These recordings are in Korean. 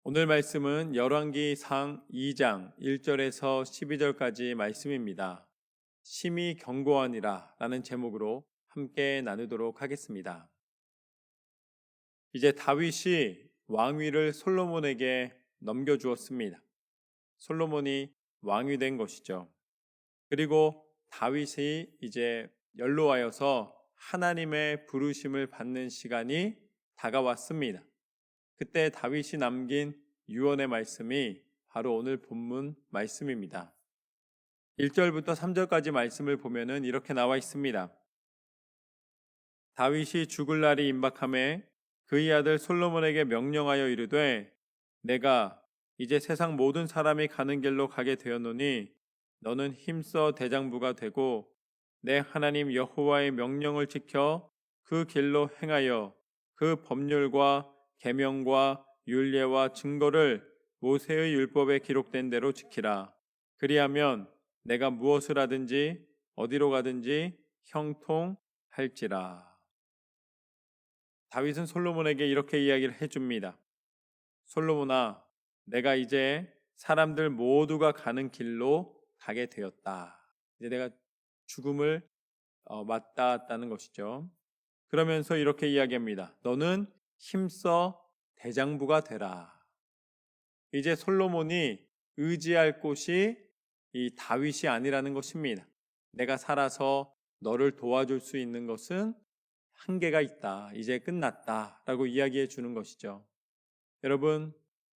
오늘 말씀은 열왕기상 2장 1절에서 12절까지 말씀입니다. 심히 견고하니라 라는 제목으로 함께 나누도록 하겠습니다. 이제 다윗이 왕위를 솔로몬에게 넘겨주었습니다. 솔로몬이 왕이 된 것이죠. 그리고 다윗이 이제 연로하여서 하나님의 부르심을 받는 시간이 다가왔습니다. 그때 다윗이 남긴 유언의 말씀이 바로 오늘 본문 말씀입니다. 1절부터 3절까지 말씀을 보면은 이렇게 나와 있습니다. 다윗이 죽을 날이 임박하매 그의 아들 솔로몬에게 명령하여 이르되 내가 이제 세상 모든 사람이 가는 길로 가게 되었노니 너는 힘써 대장부가 되고 내 하나님 여호와의 명령을 지켜 그 길로 행하여 그 법률과 계명과 율례와 증거를 모세의 율법에 기록된 대로 지키라. 그리하면 내가 무엇을 하든지 어디로 가든지 형통할지라. 다윗은 솔로몬에게 이렇게 이야기를 해줍니다. 솔로몬아, 내가 이제 사람들 모두가 가는 길로 가게 되었다. 이제 내가 죽음을 맞닿았다는 것이죠. 그러면서 이렇게 이야기합니다. 너는 힘써 대장부가 되라. 이제 솔로몬이 의지할 곳이 이 다윗이 아니라는 것입니다. 내가 살아서 너를 도와줄 수 있는 것은 한계가 있다. 이제 끝났다. 라고 이야기해 주는 것이죠. 여러분,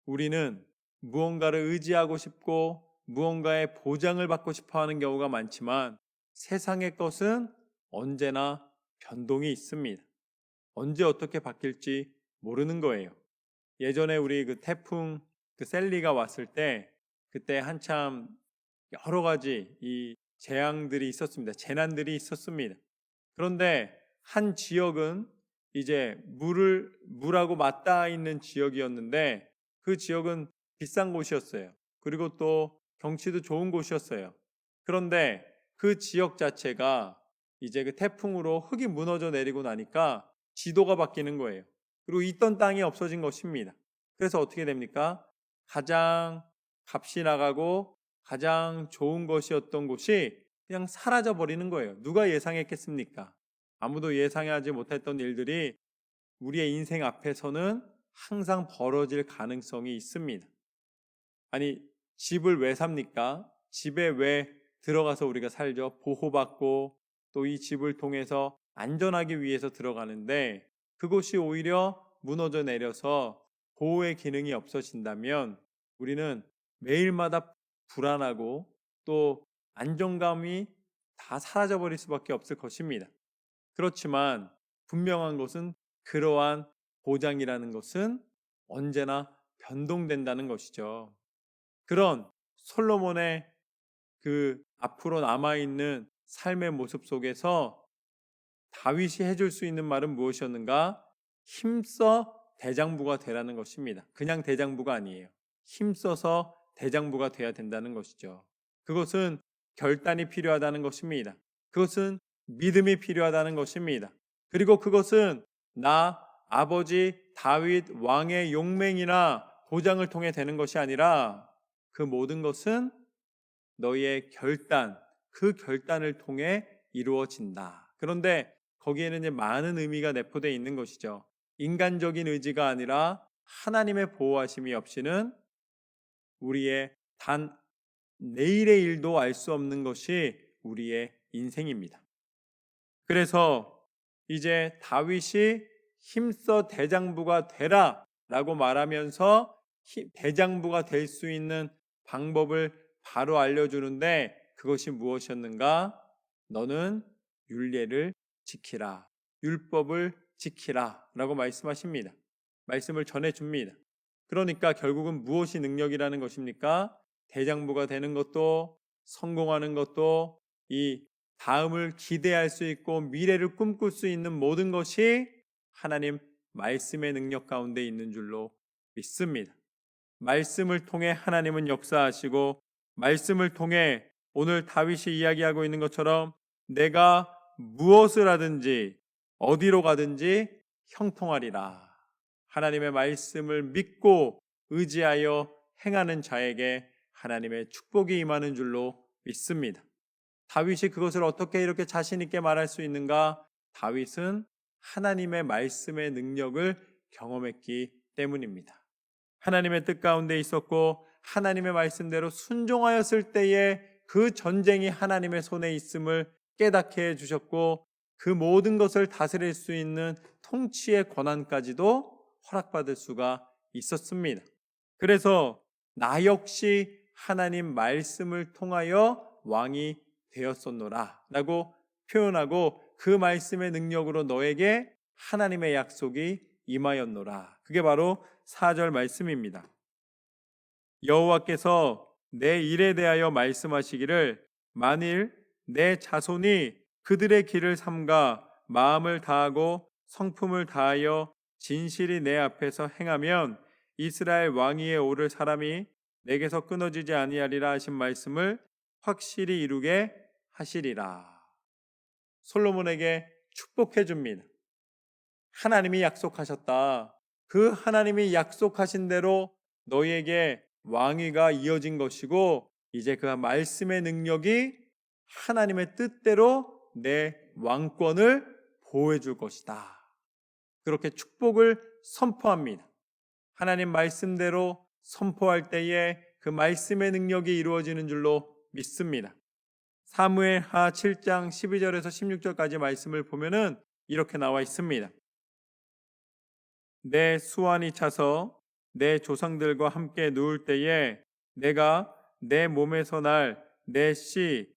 우리는 무언가를 의지하고 싶고 무언가의 보장을 받고 싶어 하는 경우가 많지만 세상의 것은 언제나 변동이 있습니다. 언제 어떻게 바뀔지 모르는 거예요. 예전에 우리 그 태풍 셀리가 왔을 때 그때 한참 여러 가지 이 재앙들이 있었습니다. 재난들이 있었습니다. 그런데 한 지역은 이제 물하고 맞닿아 있는 지역이었는데 그 지역은 비싼 곳이었어요. 그리고 또 경치도 좋은 곳이었어요. 그런데 그 지역 자체가 이제 그 태풍으로 흙이 무너져 내리고 나니까 지도가 바뀌는 거예요. 그리고 있던 땅이 없어진 것입니다. 그래서 어떻게 됩니까? 가장 값이 나가고 가장 좋은 것이었던 곳이 그냥 사라져 버리는 거예요. 누가 예상했겠습니까? 아무도 예상하지 못했던 일들이 우리의 인생 앞에서는 항상 벌어질 가능성이 있습니다. 아니, 집을 왜 삽니까? 집에 왜 들어가서 우리가 살죠? 보호받고 또 이 집을 통해서 안전하기 위해서 들어가는데 그곳이 오히려 무너져 내려서 보호의 기능이 없어진다면 우리는 매일마다 불안하고 또 안정감이 다 사라져버릴 수밖에 없을 것입니다. 그렇지만 분명한 것은 그러한 보장이라는 것은 언제나 변동된다는 것이죠. 그런 솔로몬의 그 앞으로 남아있는 삶의 모습 속에서 다윗이 해줄 수 있는 말은 무엇이었는가? 힘써 대장부가 되라는 것입니다. 그냥 대장부가 아니에요. 힘써서 대장부가 돼야 된다는 것이죠. 그것은 결단이 필요하다는 것입니다. 그것은 믿음이 필요하다는 것입니다. 그리고 그것은 나 아버지 다윗 왕의 용맹이나 보장을 통해 되는 것이 아니라 그 모든 것은 너희의 결단, 그 결단을 통해 이루어진다. 그런데 거기에는 이제 많은 의미가 내포되어 있는 것이죠. 인간적인 의지가 아니라 하나님의 보호하심이 없이는 우리의 단 내일의 일도 알 수 없는 것이 우리의 인생입니다. 그래서 이제 다윗이 힘써 대장부가 되라 라고 말하면서 대장부가 될 수 있는 방법을 바로 알려주는데 그것이 무엇이었는가? 너는 율례를 지키라. 율법을 지키라 라고 말씀하십니다. 말씀을 전해줍니다. 그러니까 결국은 무엇이 능력이라는 것입니까? 대장부가 되는 것도 성공하는 것도 이 다음을 기대할 수 있고 미래를 꿈꿀 수 있는 모든 것이 하나님 말씀의 능력 가운데 있는 줄로 믿습니다. 말씀을 통해 하나님은 역사하시고 말씀을 통해 오늘 다윗이 이야기하고 있는 것처럼 내가 무엇을 하든지 어디로 가든지 형통하리라. 하나님의 말씀을 믿고 의지하여 행하는 자에게 하나님의 축복이 임하는 줄로 믿습니다. 다윗이 그것을 어떻게 이렇게 자신 있게 말할 수 있는가? 다윗은 하나님의 말씀의 능력을 경험했기 때문입니다. 하나님의 뜻 가운데 있었고 하나님의 말씀대로 순종하였을 때에 그 전쟁이 하나님의 손에 있음을 깨닫게 해주셨고 그 모든 것을 다스릴 수 있는 통치의 권한까지도 허락받을 수가 있었습니다. 그래서 나 역시 하나님 말씀을 통하여 왕이 되었었노라 라고 표현하고 그 말씀의 능력으로 너에게 하나님의 약속이 임하였노라. 그게 바로 4절 말씀입니다. 여호와께서 내 일에 대하여 말씀하시기를 만일 내 자손이 그들의 길을 삼가 마음을 다하고 성품을 다하여 진실이 내 앞에서 행하면 이스라엘 왕위에 오를 사람이 내게서 끊어지지 아니하리라 하신 말씀을 확실히 이루게 하시리라. 솔로몬에게 축복해 줍니다. 하나님이 약속하셨다. 그 하나님이 약속하신 대로 너희에게 왕위가 이어진 것이고 이제 그 말씀의 능력이 하나님의 뜻대로 내 왕권을 보호해 줄 것이다. 그렇게 축복을 선포합니다. 하나님 말씀대로 선포할 때에 그 말씀의 능력이 이루어지는 줄로 믿습니다. 사무엘하 7장 12절에서 16절까지 말씀을 보면은 이렇게 나와 있습니다. 내 수완이 차서 내 조상들과 함께 누울 때에 내가 내 몸에서 날 내 씨를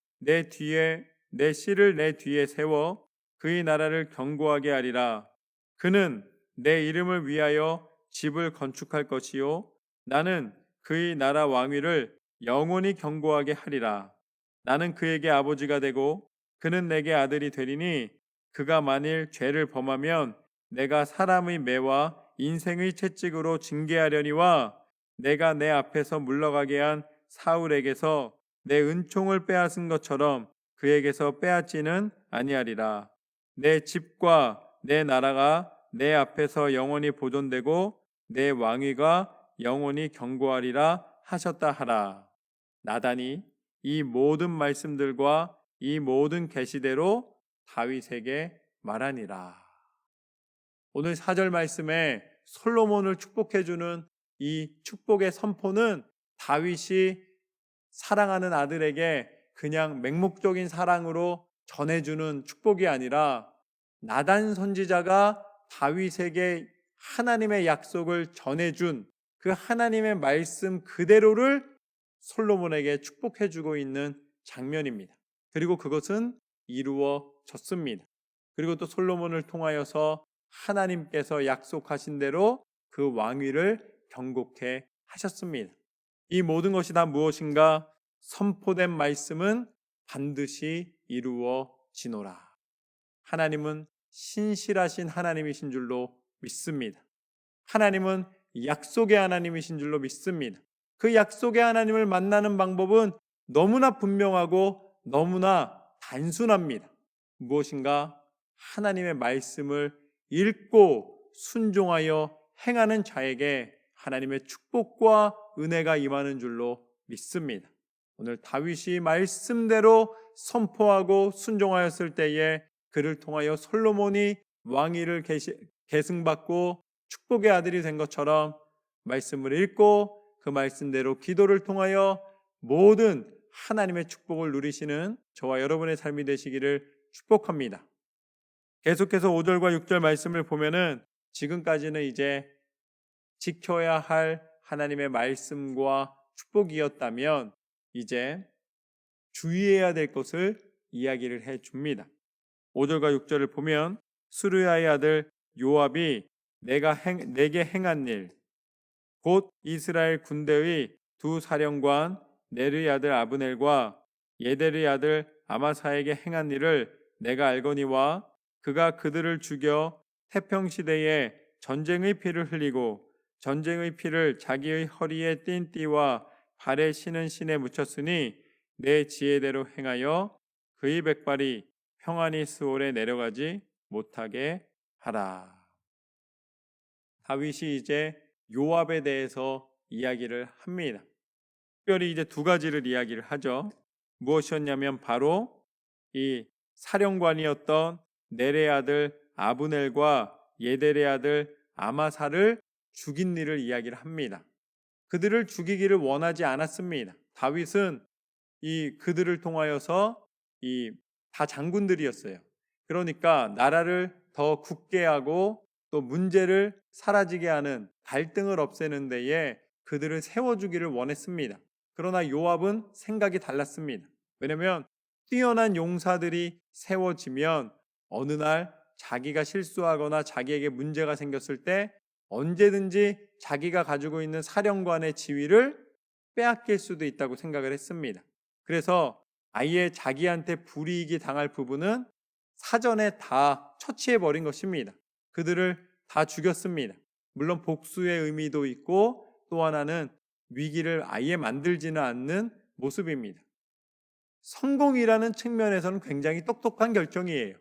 내 뒤에 세워 그의 나라를 견고하게 하리라. 그는 내 이름을 위하여 집을 건축할 것이요 나는 그의 나라 왕위를 영원히 견고하게 하리라. 나는 그에게 아버지가 되고 그는 내게 아들이 되리니 그가 만일 죄를 범하면 내가 사람의 매와 인생의 채찍으로 징계하려니와 내가 내 앞에서 물러가게 한 사울에게서 내 은총을 빼앗은 것처럼 그에게서 빼앗지는 아니하리라. 내 집과 내 나라가 내 앞에서 영원히 보존되고 내 왕위가 영원히 견고하리라 하셨다 하라. 나단이 이 모든 말씀들과 이 모든 계시대로 다윗에게 말하니라. 오늘 4절 말씀에 솔로몬을 축복해주는 이 축복의 선포는 다윗이 사랑하는 아들에게 그냥 맹목적인 사랑으로 전해주는 축복이 아니라 나단 선지자가 다윗에게 하나님의 약속을 전해준 그 하나님의 말씀 그대로를 솔로몬에게 축복해주고 있는 장면입니다. 그리고 그것은 이루어졌습니다. 그리고 또 솔로몬을 통하여서 하나님께서 약속하신 대로 그 왕위를 견고케 하셨습니다. 이 모든 것이 다 무엇인가? 선포된 말씀은 반드시 이루어지노라. 하나님은 신실하신 하나님이신 줄로 믿습니다. 하나님은 약속의 하나님이신 줄로 믿습니다. 그 약속의 하나님을 만나는 방법은 너무나 분명하고 너무나 단순합니다. 무엇인가? 하나님의 말씀을 읽고 순종하여 행하는 자에게 하나님의 축복과 은혜가 임하는 줄로 믿습니다. 오늘 다윗이 말씀대로 선포하고 순종하였을 때에 그를 통하여 솔로몬이 왕위를 계승받고 축복의 아들이 된 것처럼 말씀을 읽고 그 말씀대로 기도를 통하여 모든 하나님의 축복을 누리시는 저와 여러분의 삶이 되시기를 축복합니다. 계속해서 5절과 6절 말씀을 보면은 지금까지는 이제 지켜야 할 하나님의 말씀과 축복이었다면 이제 주의해야 될 것을 이야기를 해 줍니다. 5절과 6절을 보면 수르야의 아들 요압이 내게 행한 일, 곧 이스라엘 군대의 두 사령관 네르의 아들 아브넬과 예델의 아들 아마사에게 행한 일을 내가 알거니와 그가 그들을 죽여 태평시대에 전쟁의 피를 흘리고 전쟁의 피를 자기의 허리에 띤 띠와 발에 신은 신에 묻혔으니 내 지혜대로 행하여 그의 백발이 평안히 스올에 내려가지 못하게 하라. 다윗이 이제 요압에 대해서 이야기를 합니다. 특별히 이제 두 가지를 이야기를 하죠. 무엇이었냐면 바로 이 사령관이었던 넬의 아들 아브넬과 예델의 아들 아마사를 죽인 일을 이야기를 합니다. 그들을 죽이기를 원하지 않았습니다. 다윗은 이 그들을 통하여서 이 다 장군들이었어요. 그러니까 나라를 더 굳게 하고 또 문제를 사라지게 하는 갈등을 없애는 데에 그들을 세워주기를 원했습니다. 그러나 요압은 생각이 달랐습니다. 왜냐하면 뛰어난 용사들이 세워지면 어느 날 자기가 실수하거나 자기에게 문제가 생겼을 때 언제든지 자기가 가지고 있는 사령관의 지위를 빼앗길 수도 있다고 생각을 했습니다. 그래서 아예 자기한테 불이익이 당할 부분은 사전에 다 처치해 버린 것입니다. 그들을 다 죽였습니다. 물론 복수의 의미도 있고 또 하나는 위기를 아예 만들지는 않는 모습입니다. 성공이라는 측면에서는 굉장히 똑똑한 결정이에요.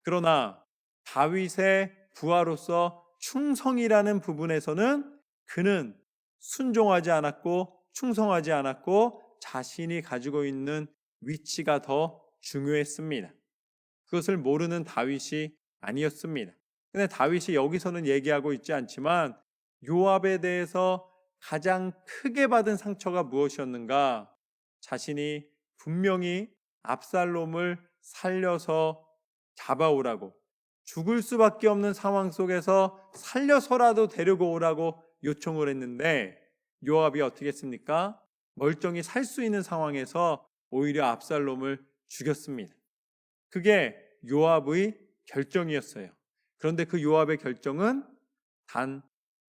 그러나 다윗의 부하로서 충성이라는 부분에서는 그는 순종하지 않았고 충성하지 않았고 자신이 가지고 있는 위치가 더 중요했습니다. 그것을 모르는 다윗이 아니었습니다. 근데 다윗이 여기서는 얘기하고 있지 않지만 요압에 대해서 가장 크게 받은 상처가 무엇이었는가? 자신이 분명히 압살롬을 살려서 잡아오라고, 죽을 수밖에 없는 상황 속에서 살려서라도 데리고 오라고 요청을 했는데 요압이 어떻게 했습니까? 멀쩡히 살 수 있는 상황에서 오히려 압살롬을 죽였습니다. 그게 요압의 결정이었어요. 그런데 그 요압의 결정은 단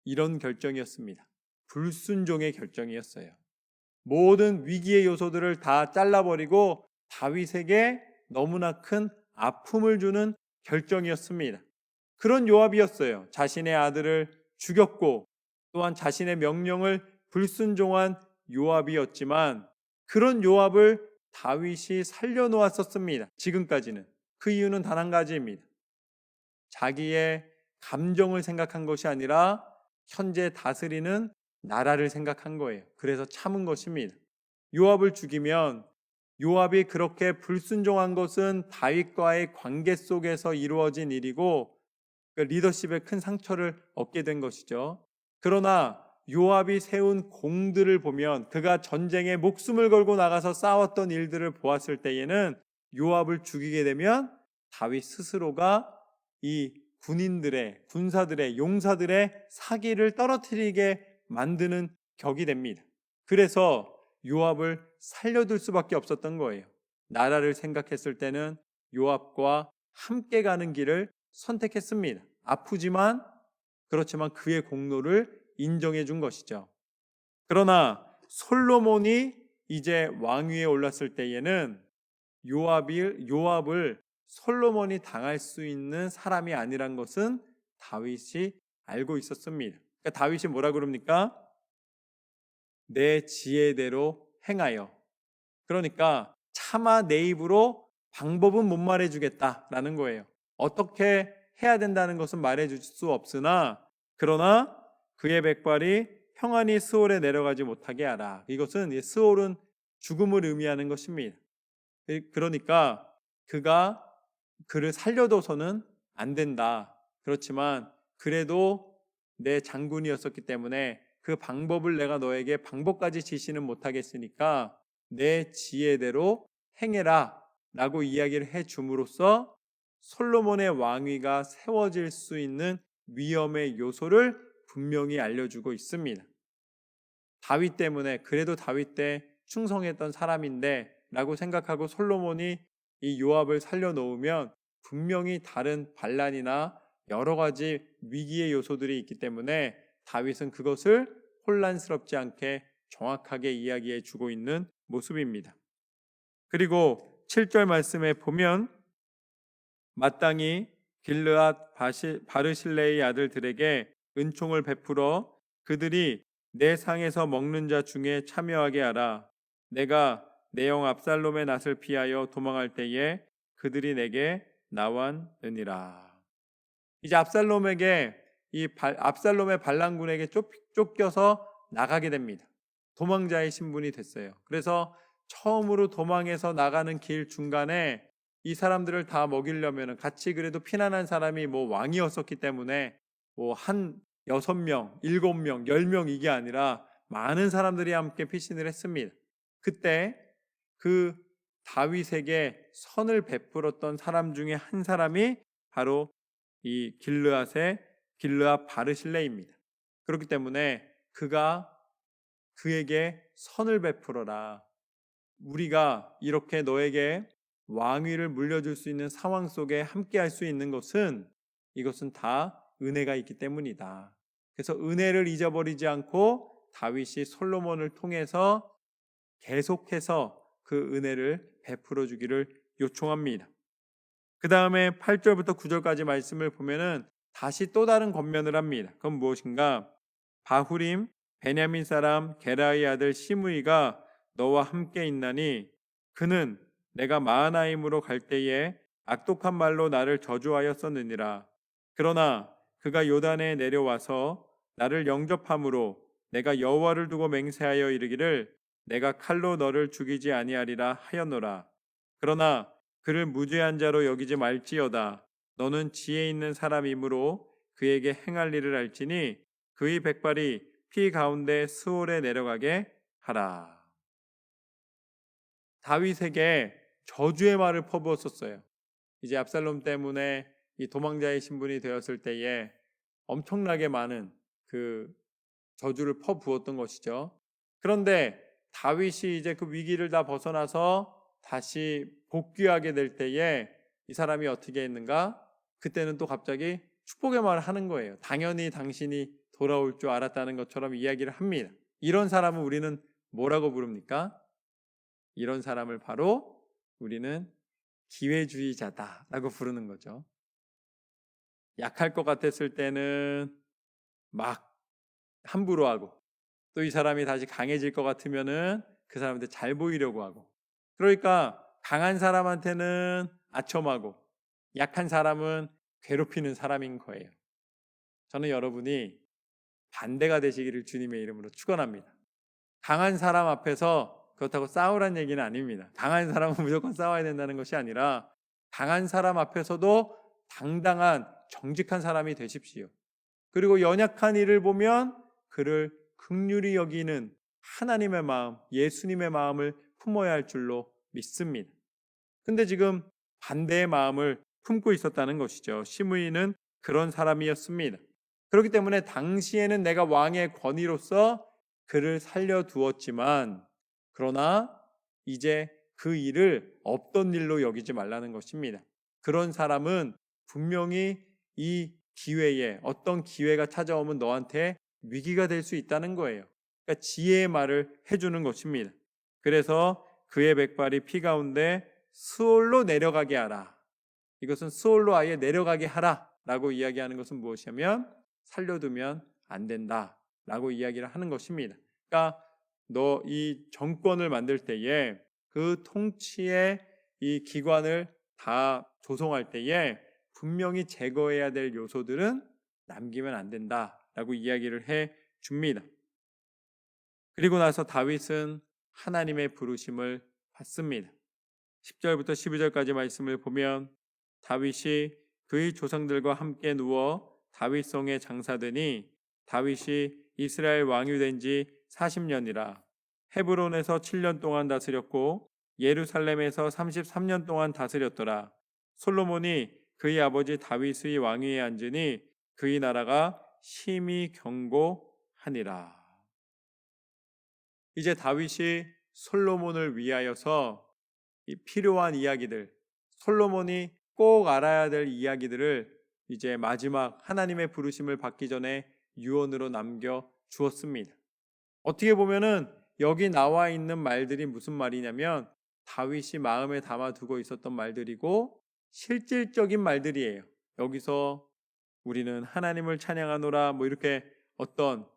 이런 결정이었습니다. 불순종의 결정이었어요. 모든 위기의 요소들을 다 잘라버리고 다윗에게 너무나 큰 아픔을 주는 결정이었습니다. 그런 요압이었어요. 자신의 아들을 죽였고 또한 자신의 명령을 불순종한 요압이었지만 그런 요압을 다윗이 살려놓았었습니다. 지금까지는. 그 이유는 단 한 가지입니다. 자기의 감정을 생각한 것이 아니라 현재 다스리는 나라를 생각한 거예요. 그래서 참은 것입니다. 요압을 죽이면 요압이 그렇게 불순종한 것은 다윗과의 관계 속에서 이루어진 일이고 리더십에 큰 상처를 얻게 된 것이죠. 그러나 요압이 세운 공들을 보면 그가 전쟁에 목숨을 걸고 나가서 싸웠던 일들을 보았을 때에는 요압을 죽이게 되면 다윗 스스로가 이 군인들의, 군사들의, 용사들의 사기를 떨어뜨리게 만드는 격이 됩니다. 그래서 요압을 살려둘 수밖에 없었던 거예요. 나라를 생각했을 때는 요압과 함께 가는 길을 선택했습니다. 아프지만 그렇지만 그의 공로를 인정해 준 것이죠. 그러나 솔로몬이 이제 왕위에 올랐을 때에는 요압을 솔로몬이 당할 수 있는 사람이 아니란 것은 다윗이 알고 있었습니다. 그러니까 다윗이 뭐라 그럽니까? 내 지혜대로 행하여. 그러니까 차마 내 입으로 방법은 못 말해주겠다라는 거예요. 어떻게 해야 된다는 것은 말해줄 수 없으나 그러나 그의 백발이 평안히 스올에 내려가지 못하게 하라. 이것은 스올은 죽음을 의미하는 것입니다. 그러니까 그가 그를 살려둬서는 안 된다. 그렇지만 그래도 내 장군이었었기 때문에 그 방법을 내가 너에게 방법까지 지시는 못하겠으니까 내 지혜대로 행해라 라고 이야기를 해줌으로써 솔로몬의 왕위가 세워질 수 있는 위험의 요소를 분명히 알려주고 있습니다. 다윗 때문에 그래도 다윗 때 충성했던 사람인데 라고 생각하고 솔로몬이 이 요압을 살려놓으면 분명히 다른 반란이나 여러 가지 위기의 요소들이 있기 때문에 다윗은 그것을 혼란스럽지 않게 정확하게 이야기해 주고 있는 모습입니다. 그리고 7절 말씀에 보면 마땅히 길르앗 바르실레의 아들들에게 은총을 베풀어 그들이 내 상에서 먹는 자 중에 참여하게 하라. 내가 내 형 압살롬의 낯을 피하여 도망할 때에 그들이 내게 나왔느니라. 이제 압살롬의 반란군에게 쫓겨서 나가게 됩니다. 도망자의 신분이 됐어요. 그래서 처음으로 도망해서 나가는 길 중간에 이 사람들을 다 먹이려면 같이 그래도 피난한 사람이 뭐 왕이었었기 때문에 뭐 한 6명, 7명, 10명 이게 아니라 많은 사람들이 함께 피신을 했습니다. 그때 그 다윗에게 선을 베풀었던 사람 중에 한 사람이 바로 이 길르앗의 길르앗 바르실레입니다. 그렇기 때문에 그가 그에게 선을 베풀어라. 우리가 이렇게 너에게 왕위를 물려줄 수 있는 상황 속에 함께 할 수 있는 것은 이것은 다 은혜가 있기 때문이다. 그래서 은혜를 잊어버리지 않고 다윗이 솔로몬을 통해서 계속해서 그 은혜를 베풀어 주기를 요청합니다. 그 다음에 8절부터 9절까지 말씀을 보면은 다시 또 다른 권면을 합니다. 그건 무엇인가? 바후림 베냐민 사람 게라의 아들 시므이가 너와 함께 있나니 그는 내가 마하나임으로 갈 때에 악독한 말로 나를 저주하였었느니라. 그러나 그가 요단에 내려와서 나를 영접함으로 내가 여호와를 두고 맹세하여 이르기를 내가 칼로 너를 죽이지 아니하리라 하였노라. 그러나 그를 무죄한 자로 여기지 말지어다. 너는 지혜 있는 사람이므로 그에게 행할 일을 알지니 그의 백발이 피 가운데 스올에 내려가게 하라. 다윗에게 저주의 말을 퍼부었었어요. 이제 압살롬 때문에 이 도망자의 신분이 되었을 때에 엄청나게 많은 그 저주를 퍼부었던 것이죠. 그런데 다윗이 이제 그 위기를 다 벗어나서 다시 복귀하게 될 때에 이 사람이 어떻게 했는가? 그때는 또 갑자기 축복의 말을 하는 거예요. 당연히 당신이 돌아올 줄 알았다는 것처럼 이야기를 합니다. 이런 사람은 우리는 뭐라고 부릅니까? 이런 사람을 바로 우리는 기회주의자다라고 부르는 거죠. 약할 것 같았을 때는 막 함부로 하고 또 이 사람이 다시 강해질 것 같으면은 그 사람한테 잘 보이려고 하고 그러니까 강한 사람한테는 아첨하고 약한 사람은 괴롭히는 사람인 거예요. 저는 여러분이 반대가 되시기를 주님의 이름으로 축원합니다. 강한 사람 앞에서 그렇다고 싸우란 얘기는 아닙니다. 강한 사람은 무조건 싸워야 된다는 것이 아니라 강한 사람 앞에서도 당당한 정직한 사람이 되십시오. 그리고 연약한 이를 보면 그를 긍휼히 여기는 하나님의 마음, 예수님의 마음을 품어야 할 줄로 믿습니다. 근데 지금 반대의 마음을 품고 있었다는 것이죠. 시므이는 그런 사람이었습니다. 그렇기 때문에 당시에는 내가 왕의 권위로서 그를 살려두었지만 그러나 이제 그 일을 없던 일로 여기지 말라는 것입니다. 그런 사람은 분명히 이 기회에 어떤 기회가 찾아오면 너한테 위기가 될 수 있다는 거예요. 그러니까 지혜의 말을 해주는 것입니다. 그래서 그의 백발이 피 가운데 스올로 내려가게 하라. 이것은 스올로 아예 내려가게 하라 라고 이야기하는 것은 무엇이냐면 살려두면 안 된다 라고 이야기를 하는 것입니다. 그러니까 너 이 정권을 만들 때에 그 통치의 이 기관을 다 조성할 때에 분명히 제거해야 될 요소들은 남기면 안 된다라고 이야기를 해 줍니다. 그리고 나서 다윗은 하나님의 부르심을 받습니다. 10절부터 12절까지 말씀을 보면 다윗이 그의 조상들과 함께 누워 다윗성에 장사되니 다윗이 이스라엘 왕이 된 지 40년이라 헤브론에서 7년 동안 다스렸고 예루살렘에서 33년 동안 다스렸더라. 솔로몬이 그의 아버지 다윗의 왕위에 앉으니 그의 나라가 심히 견고하니라. 이제 다윗이 솔로몬을 위하여서 이 필요한 이야기들, 솔로몬이 꼭 알아야 될 이야기들을 이제 마지막 하나님의 부르심을 받기 전에 유언으로 남겨 주었습니다. 어떻게 보면은 여기 나와 있는 말들이 무슨 말이냐면 다윗이 마음에 담아두고 있었던 말들이고 실질적인 말들이에요. 여기서 우리는 하나님을 찬양하노라 뭐 이렇게 어떤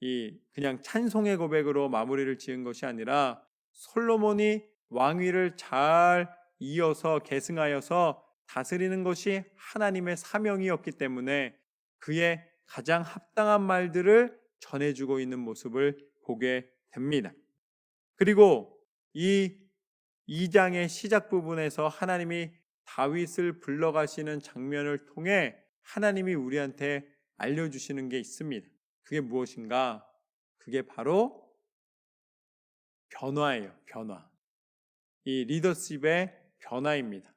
이 그냥 찬송의 고백으로 마무리를 지은 것이 아니라 솔로몬이 왕위를 잘 이어서 계승하여서 다스리는 것이 하나님의 사명이었기 때문에 그의 가장 합당한 말들을 전해주고 있는 모습을 보게 됩니다. 그리고 이 2장의 시작 부분에서 하나님이 다윗을 불러가시는 장면을 통해 하나님이 우리한테 알려주시는 게 있습니다. 그게 무엇인가? 그게 바로 변화예요. 변화. 이 리더십의 변화입니다.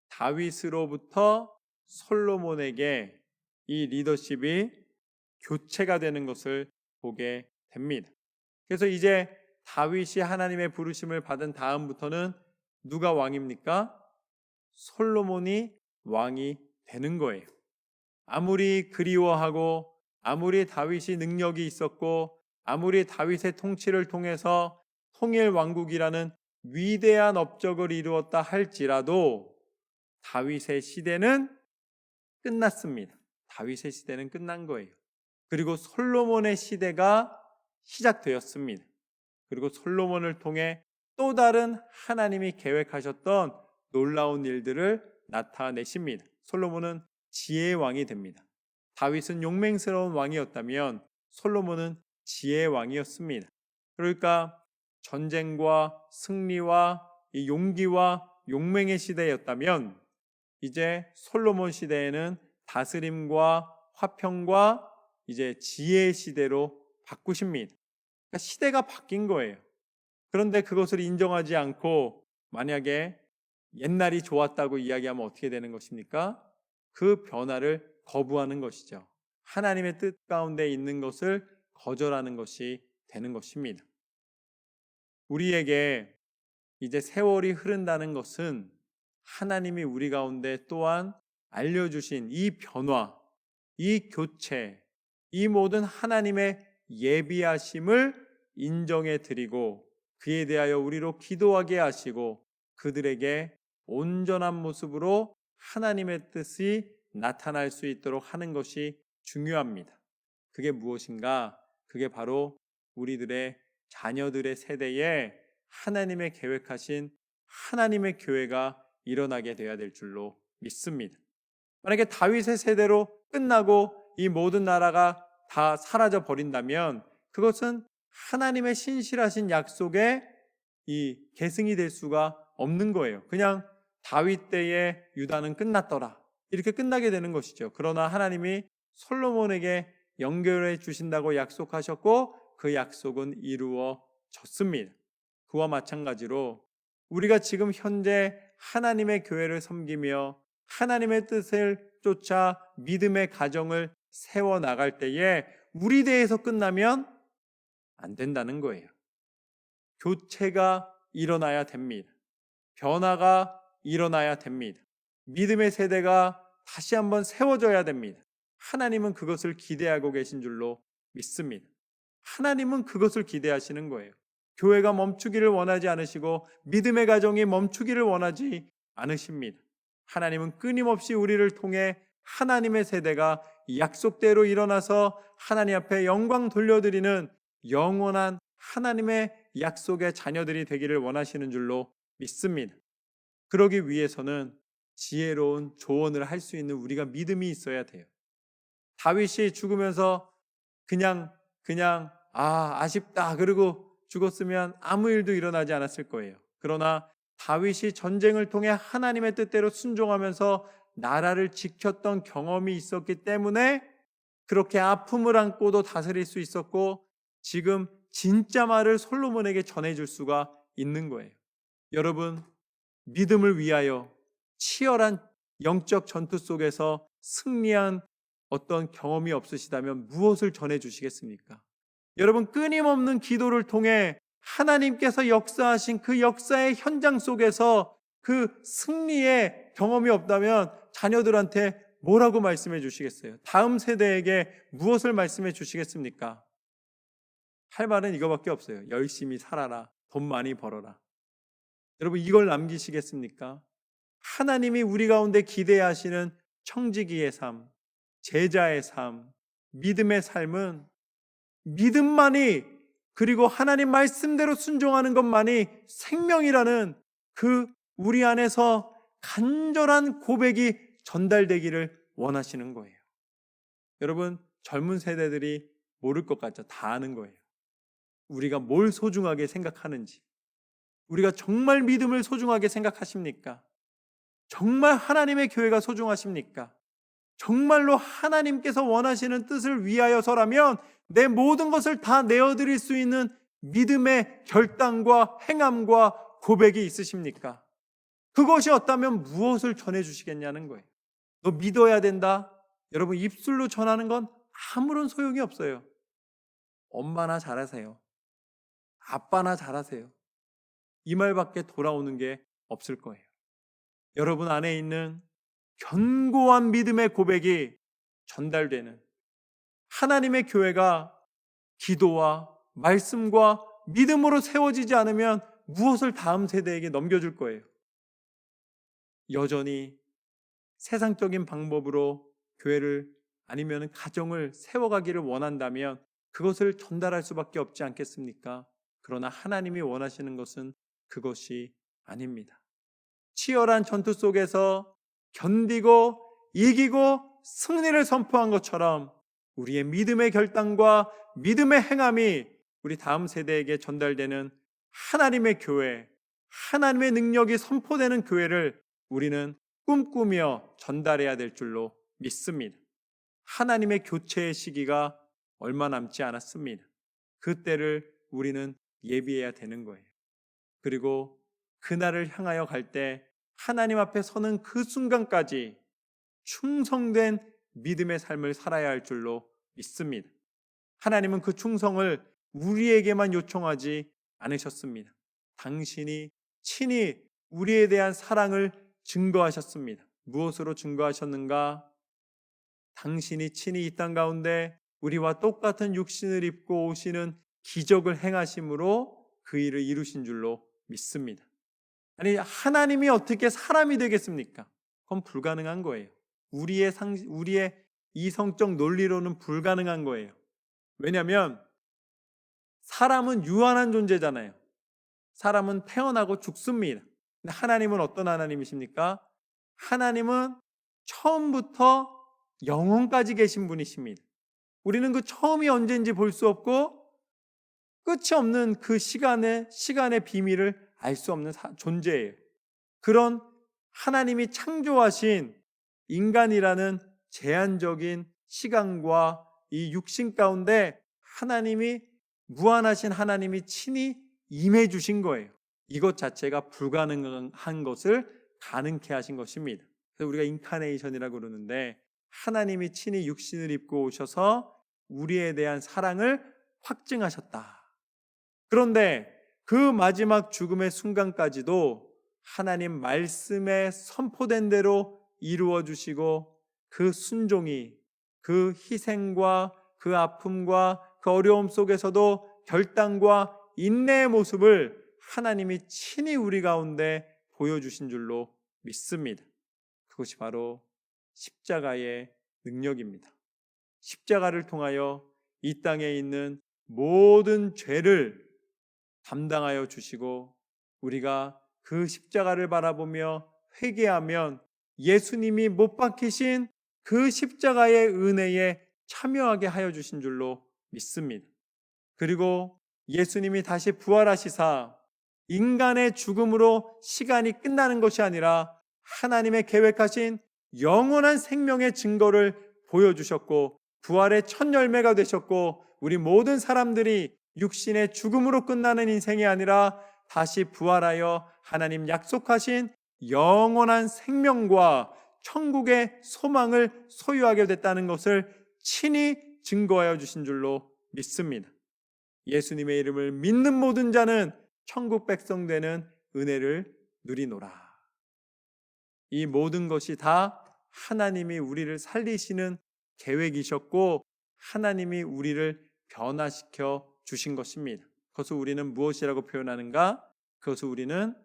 다윗으로부터 솔로몬에게 이 리더십이 교체가 되는 것을 보게 됩니다. 그래서 이제 다윗이 하나님의 부르심을 받은 다음부터는 누가 왕입니까? 솔로몬이 왕이 되는 거예요. 아무리 그리워하고 아무리 다윗이 능력이 있었고 아무리 다윗의 통치를 통해서 통일 왕국이라는 위대한 업적을 이루었다 할지라도 다윗의 시대는 끝났습니다. 다윗의 시대는 끝난 거예요. 그리고 솔로몬의 시대가 시작되었습니다. 그리고 솔로몬을 통해 또 다른 하나님이 계획하셨던 놀라운 일들을 나타내십니다. 솔로몬은 지혜의 왕이 됩니다. 다윗은 용맹스러운 왕이었다면 솔로몬은 지혜의 왕이었습니다. 그러니까 전쟁과 승리와 이 용기와 용맹의 시대였다면 이제 솔로몬 시대에는 다스림과 화평과 이제 지혜의 시대로 바꾸십니다. 그러니까 시대가 바뀐 거예요. 그런데 그것을 인정하지 않고 만약에 옛날이 좋았다고 이야기하면 어떻게 되는 것입니까? 그 변화를 거부하는 것이죠. 하나님의 뜻 가운데 있는 것을 거절하는 것이 되는 것입니다. 우리에게 이제 세월이 흐른다는 것은 하나님이 우리 가운데 또한 알려주신 이 변화, 이 교체, 이 모든 하나님의 예비하심을 인정해 드리고 그에 대하여 우리로 기도하게 하시고 그들에게 온전한 모습으로 하나님의 뜻이 나타날 수 있도록 하는 것이 중요합니다. 그게 무엇인가? 그게 바로 우리들의 자녀들의 세대에 하나님의 계획하신 하나님의 교회가 일어나게 되어야 될 줄로 믿습니다. 만약에 다윗의 세대로 끝나고 이 모든 나라가 다 사라져 버린다면 그것은 하나님의 신실하신 약속에 이 계승이 될 수가 없는 거예요. 그냥 다윗 때의 유다는 끝났더라 이렇게 끝나게 되는 것이죠. 그러나 하나님이 솔로몬에게 연결해 주신다고 약속하셨고 그 약속은 이루어졌습니다. 그와 마찬가지로 우리가 지금 현재 하나님의 교회를 섬기며 하나님의 뜻을 쫓아 믿음의 가정을 세워나갈 때에 우리 대에서 끝나면 안 된다는 거예요. 교체가 일어나야 됩니다. 변화가 일어나야 됩니다. 믿음의 세대가 다시 한번 세워져야 됩니다. 하나님은 그것을 기대하고 계신 줄로 믿습니다. 하나님은 그것을 기대하시는 거예요. 교회가 멈추기를 원하지 않으시고 믿음의 가정이 멈추기를 원하지 않으십니다. 하나님은 끊임없이 우리를 통해 하나님의 세대가 약속대로 일어나서 하나님 앞에 영광 돌려드리는 영원한 하나님의 약속의 자녀들이 되기를 원하시는 줄로 믿습니다. 그러기 위해서는 지혜로운 조언을 할 수 있는 우리가 믿음이 있어야 돼요. 다윗이 죽으면서 그냥 아쉽다 그러고 죽었으면 아무 일도 일어나지 않았을 거예요. 그러나 다윗이 전쟁을 통해 하나님의 뜻대로 순종하면서 나라를 지켰던 경험이 있었기 때문에 그렇게 아픔을 안고도 다스릴 수 있었고 지금 진짜 말을 솔로몬에게 전해줄 수가 있는 거예요. 여러분, 믿음을 위하여 치열한 영적 전투 속에서 승리한 어떤 경험이 없으시다면 무엇을 전해주시겠습니까? 여러분, 끊임없는 기도를 통해 하나님께서 역사하신 그 역사의 현장 속에서 그 승리의 경험이 없다면 자녀들한테 뭐라고 말씀해 주시겠어요? 다음 세대에게 무엇을 말씀해 주시겠습니까? 할 말은 이거밖에 없어요. 열심히 살아라. 돈 많이 벌어라. 여러분, 이걸 남기시겠습니까? 하나님이 우리 가운데 기대하시는 청지기의 삶, 제자의 삶, 믿음의 삶은 믿음만이 그리고 하나님 말씀대로 순종하는 것만이 생명이라는 그 우리 안에서 간절한 고백이 전달되기를 원하시는 거예요. 여러분, 젊은 세대들이 모를 것 같죠. 다 아는 거예요. 우리가 뭘 소중하게 생각하는지. 우리가 정말 믿음을 소중하게 생각하십니까? 정말 하나님의 교회가 소중하십니까? 정말로 하나님께서 원하시는 뜻을 위하여서라면 내 모든 것을 다 내어드릴 수 있는 믿음의 결단과 행함과 고백이 있으십니까? 그것이 없다면 무엇을 전해주시겠냐는 거예요. 너 믿어야 된다. 여러분, 입술로 전하는 건 아무런 소용이 없어요. 엄마나 잘하세요. 아빠나 잘하세요. 이 말밖에 돌아오는 게 없을 거예요. 여러분 안에 있는 견고한 믿음의 고백이 전달되는 하나님의 교회가 기도와 말씀과 믿음으로 세워지지 않으면 무엇을 다음 세대에게 넘겨줄 거예요. 여전히 세상적인 방법으로 교회를 아니면 가정을 세워가기를 원한다면 그것을 전달할 수밖에 없지 않겠습니까? 그러나 하나님이 원하시는 것은 그것이 아닙니다. 치열한 전투 속에서 견디고 이기고 승리를 선포한 것처럼 우리의 믿음의 결단과 믿음의 행함이 우리 다음 세대에게 전달되는 하나님의 교회, 하나님의 능력이 선포되는 교회를 우리는 꿈꾸며 전달해야 될 줄로 믿습니다. 하나님의 교체의 시기가 얼마 남지 않았습니다. 그때를 우리는 예비해야 되는 거예요. 그리고 그날을 향하여 갈 때 하나님 앞에 서는 그 순간까지 충성된 믿음의 삶을 살아야 할 줄로 믿습니다. 하나님은 그 충성을 우리에게만 요청하지 않으셨습니다. 당신이 친히 우리에 대한 사랑을 증거하셨습니다. 무엇으로 증거하셨는가? 당신이 친히 이 땅 가운데 우리와 똑같은 육신을 입고 오시는 기적을 행하심으로 그 일을 이루신 줄로 믿습니다. 아니, 하나님이 어떻게 사람이 되겠습니까? 그건 불가능한 거예요. 우리의 이성적 논리로는 불가능한 거예요. 왜냐하면 사람은 유한한 존재잖아요. 사람은 태어나고 죽습니다. 근데 하나님은 어떤 하나님이십니까? 하나님은 처음부터 영원까지 계신 분이십니다. 우리는 그 처음이 언제인지 볼 수 없고 끝이 없는 그 시간의 비밀을 알 수 없는 존재예요. 그런 하나님이 창조하신 인간이라는 제한적인 시간과 이 육신 가운데 하나님이 무한하신 하나님이 친히 임해 주신 거예요. 이것 자체가 불가능한 것을 가능케 하신 것입니다. 그래서 우리가 인카네이션이라고 그러는데 하나님이 친히 육신을 입고 오셔서 우리에 대한 사랑을 확증하셨다. 그런데 그 마지막 죽음의 순간까지도 하나님 말씀에 선포된 대로 이루어 주시고 그 순종이 그 희생과 그 아픔과 그 어려움 속에서도 결단과 인내의 모습을 하나님이 친히 우리 가운데 보여주신 줄로 믿습니다. 그것이 바로 십자가의 능력입니다. 십자가를 통하여 이 땅에 있는 모든 죄를 담당하여 주시고 우리가 그 십자가를 바라보며 회개하면 예수님이 못 박히신 그 십자가의 은혜에 참여하게 하여 주신 줄로 믿습니다. 그리고 예수님이 다시 부활하시사 인간의 죽음으로 시간이 끝나는 것이 아니라 하나님의 계획하신 영원한 생명의 증거를 보여주셨고 부활의 첫 열매가 되셨고 우리 모든 사람들이 육신의 죽음으로 끝나는 인생이 아니라 다시 부활하여 하나님 약속하신 영원한 생명과 천국의 소망을 소유하게 됐다는 것을 친히 증거하여 주신 줄로 믿습니다. 예수님의 이름을 믿는 모든 자는 천국 백성 되는 은혜를 누리노라. 이 모든 것이 다 하나님이 우리를 살리시는 계획이셨고 하나님이 우리를 변화시켜 주신 것입니다. 그것을 우리는 무엇이라고 표현하는가? 그것을 우리는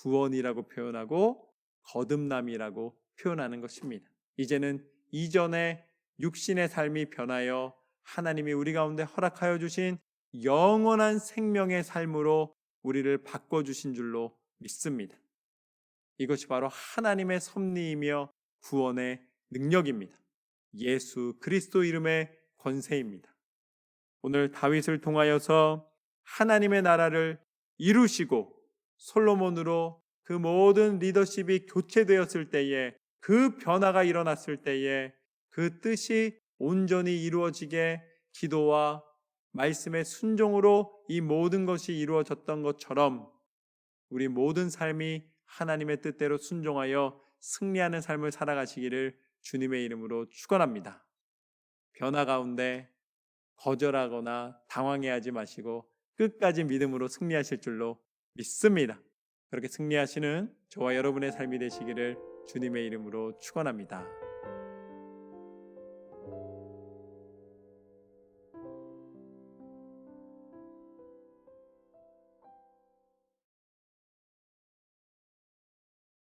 구원이라고 표현하고 거듭남이라고 표현하는 것입니다. 이제는 이전의 육신의 삶이 변하여 하나님이 우리 가운데 허락하여 주신 영원한 생명의 삶으로 우리를 바꿔주신 줄로 믿습니다. 이것이 바로 하나님의 섭리이며 구원의 능력입니다. 예수 그리스도 이름의 권세입니다. 오늘 다윗을 통하여서 하나님의 나라를 이루시고 솔로몬으로 그 모든 리더십이 교체되었을 때에, 그 변화가 일어났을 때에 그 뜻이 온전히 이루어지게 기도와 말씀의 순종으로 이 모든 것이 이루어졌던 것처럼 우리 모든 삶이 하나님의 뜻대로 순종하여 승리하는 삶을 살아가시기를 주님의 이름으로 축원합니다. 변화 가운데 거절하거나 당황해하지 마시고 끝까지 믿음으로 승리하실 줄로 믿습니다. 그렇게 승리하시는 저와 여러분의 삶이 되시기를 주님의 이름으로 축원합니다.